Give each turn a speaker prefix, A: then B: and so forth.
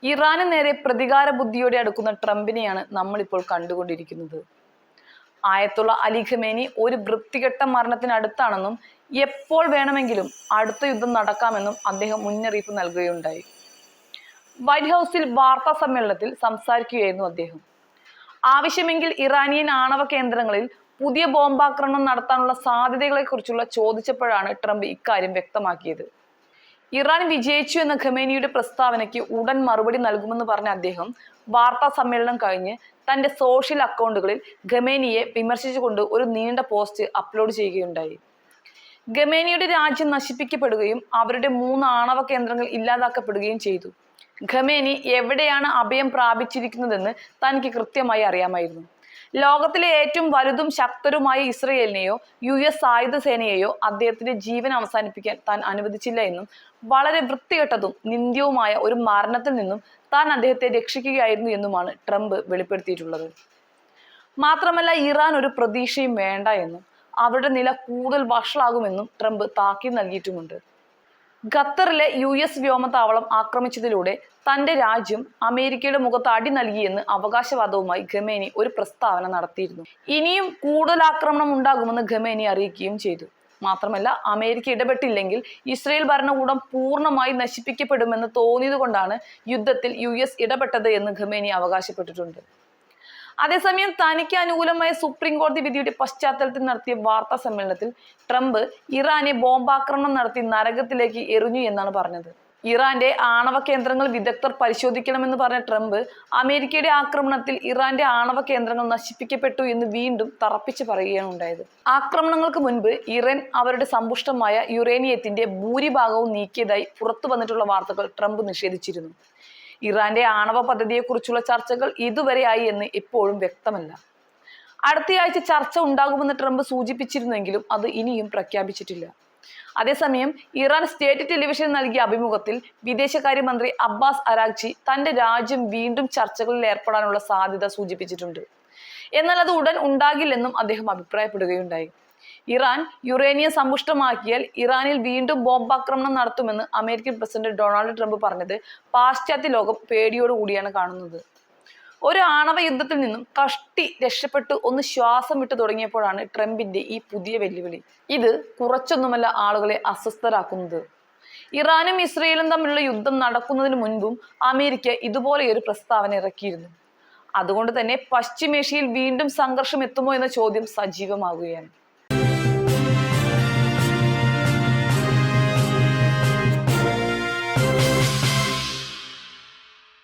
A: ഇറാന് നേരെ പ്രതികാര ബുദ്ധിയോടെ അടുക്കുന്ന ട്രംപിനെയാണ് നമ്മളിപ്പോൾ കണ്ടുകൊണ്ടിരിക്കുന്നത്. ആയത്തുള്ള അലി ഖമേനി ഒരു വൃത്തികെട്ട മരണത്തിനടുത്താണെന്നും എപ്പോൾ വേണമെങ്കിലും അടുത്ത യുദ്ധം നടക്കാമെന്നും അദ്ദേഹം മുന്നറിയിപ്പ് നൽകുകയുണ്ടായി. വൈറ്റ് ഹൗസിൽ വാർത്താ സമ്മേളനത്തിൽ സംസാരിക്കുകയായിരുന്നു അദ്ദേഹം. ആവശ്യമെങ്കിൽ ഇറാനിയൻ ആണവ കേന്ദ്രങ്ങളിൽ പുതിയ ബോംബാക്രമണം നടത്താനുള്ള സാധ്യതകളെക്കുറിച്ചുള്ള ചോദിച്ചപ്പോഴാണ് ട്രംപ് ഇക്കാര്യം വ്യക്തമാക്കിയത്. ഇറാൻ വിജയിച്ചു എന്ന ഖമേനിയുടെ പ്രസ്താവനയ്ക്ക് ഉടൻ മറുപടി നൽകുമെന്ന് പറഞ്ഞ അദ്ദേഹം വാർത്താ സമ്മേളനം കഴിഞ്ഞ് തന്റെ സോഷ്യൽ അക്കൗണ്ടുകളിൽ ഖമേനിയെ വിമർശിച്ചുകൊണ്ട് ഒരു നീണ്ട പോസ്റ്റ് അപ്ലോഡ് ചെയ്യുകയുണ്ടായി. ഖമേനിയുടെ രാജ്യം നശിപ്പിക്കപ്പെടുകയും അവരുടെ 3 ആണവ കേന്ദ്രങ്ങൾ ഇല്ലാതാക്കപ്പെടുകയും ചെയ്തു. ഖമേനി എവിടെയാണ് അഭയം പ്രാപിച്ചിരിക്കുന്നതെന്ന് തനിക്ക് കൃത്യമായി അറിയാമായിരുന്നു. ലോകത്തിലെ ഏറ്റവും വലുതും ശക്തരുമായ ഇസ്രയേലിനെയോ US സായുധ സേനയെയോ അദ്ദേഹത്തിന്റെ ജീവൻ അവസാനിപ്പിക്കാൻ താൻ അനുവദിച്ചില്ല എന്നും വളരെ വൃത്തികെട്ടതും നിന്ദ്യവുമായ ഒരു മരണത്തിൽ നിന്നും താൻ അദ്ദേഹത്തെ രക്ഷിക്കുകയായിരുന്നു എന്നുമാണ് ട്രംപ് വെളിപ്പെടുത്തിയിട്ടുള്ളത്. മാത്രമല്ല ഇറാൻ ഒരു പ്രതീക്ഷയും വേണ്ട എന്നും അവരുടെ നില കൂടുതൽ വഷളാകുമെന്നും ട്രംപ് താക്കീത് നൽകിയിട്ടുമുണ്ട്. ഖത്തറിലെ US വ്യോമതാവളം ആക്രമിച്ചതിലൂടെ തന്റെ രാജ്യം അമേരിക്കയുടെ മുഖത്ത് അടി നൽകിയെന്ന് അവകാശവാദവുമായി ഖമേനി ഒരു പ്രസ്താവന നടത്തിയിരുന്നു. ഇനിയും കൂടുതൽ ആക്രമണം ഉണ്ടാകുമെന്ന് ഖമേനി അറിയിക്കുകയും ചെയ്തു. മാത്രമല്ല അമേരിക്ക ഇടപെട്ടില്ലെങ്കിൽ ഇസ്രയേൽ ഭരണകൂടം പൂർണ്ണമായി നശിപ്പിക്കപ്പെടുമെന്ന് തോന്നിയതുകൊണ്ടാണ് യുദ്ധത്തിൽ US ഇടപെട്ടത് എന്ന് ഖമേനി അവകാശപ്പെട്ടിട്ടുണ്ട്. അതേസമയം തനിക്ക് അനുകൂലമായ സുപ്രീം കോടതി വിധിയുടെ പശ്ചാത്തലത്തിൽ നടത്തിയ വാർത്താ സമ്മേളനത്തിൽ ട്രംപ് ഇറാനെ ബോംബാക്രമണം നടത്തി നരകത്തിലേക്ക് എറിഞ്ഞു എന്നാണ് പറഞ്ഞത്. ഇറാന്റെ ആണവ കേന്ദ്രങ്ങൾ വിദഗ്ധർ പരിശോധിക്കണമെന്ന് പറഞ്ഞ ട്രംപ് അമേരിക്കയുടെ ആക്രമണത്തിൽ ഇറാന്റെ ആണവ കേന്ദ്രങ്ങൾ നശിപ്പിക്കപ്പെട്ടു എന്ന് വീണ്ടും തറപ്പിച്ച് പറയുകയാണ് ഉണ്ടായത്. ആക്രമണങ്ങൾക്ക് മുൻപ് ഇറാൻ അവരുടെ സമ്പുഷ്ടമായ യുറേനിയത്തിന്റെ ഭൂരിഭാഗവും നീക്കിയതായി പുറത്തു വന്നിട്ടുള്ള വാർത്തകൾ ട്രംപ് നിഷേധിച്ചിരുന്നു. ഇറാന്റെ ആണവ പദ്ധതിയെക്കുറിച്ചുള്ള ചർച്ചകൾ ഇതുവരെയായി എന്ന് ഇപ്പോഴും വ്യക്തമല്ല. അടുത്തയാഴ്ച ചർച്ച ഉണ്ടാകുമെന്ന് ട്രംപ് സൂചിപ്പിച്ചിരുന്നെങ്കിലും അത് ഇനിയും പ്രഖ്യാപിച്ചിട്ടില്ല. അതേസമയം ഇറാൻ സ്റ്റേറ്റ് ടെലിവിഷൻ നൽകിയ അഭിമുഖത്തിൽ വിദേശകാര്യമന്ത്രി അബ്ബാസ് അരാഗ്ചി തന്റെ രാജ്യം വീണ്ടും ചർച്ചകളിൽ ഏർപ്പെടാനുള്ള സാധ്യത സൂചിപ്പിച്ചിട്ടുണ്ട്. എന്നാൽ അത് ഉടൻ ഉണ്ടാകില്ലെന്നും അദ്ദേഹം അഭിപ്രായപ്പെടുകയുണ്ടായി. ഇറാൻ യുറേനിയം സമ്പുഷ്ടമാക്കിയാൽ ഇറാനിൽ വീണ്ടും ബോംബാക്രമണം നടത്തുമെന്ന് അമേരിക്കൻ പ്രസിഡന്റ് ഡൊണാൾഡ് ട്രംപ് പറഞ്ഞത് പാശ്ചാത്യ ലോകം പേടിയോടുകൂടിയാണ് കാണുന്നത്. ഒരു ആണവ യുദ്ധത്തിൽ നിന്നും കഷ്ടി രക്ഷപ്പെട്ടു ഒന്ന് ശ്വാസം വിട്ടു തുടങ്ങിയപ്പോഴാണ് ട്രംപിന്റെ ഈ പുതിയ വെല്ലുവിളി. ഇത് കുറച്ചൊന്നുമല്ല ആളുകളെ അസ്വസ്ഥരാക്കുന്നത്. ഇറാനും ഇസ്രയേലും തമ്മിലുള്ള യുദ്ധം നടക്കുന്നതിന് മുൻപും അമേരിക്ക ഇതുപോലെയൊരു പ്രസ്താവന ഇറക്കിയിരുന്നു. അതുകൊണ്ട് തന്നെ പശ്ചിമേഷ്യയിൽ വീണ്ടും സംഘർഷം എത്തുമോ എന്ന ചോദ്യം സജീവമാകുകയാണ്.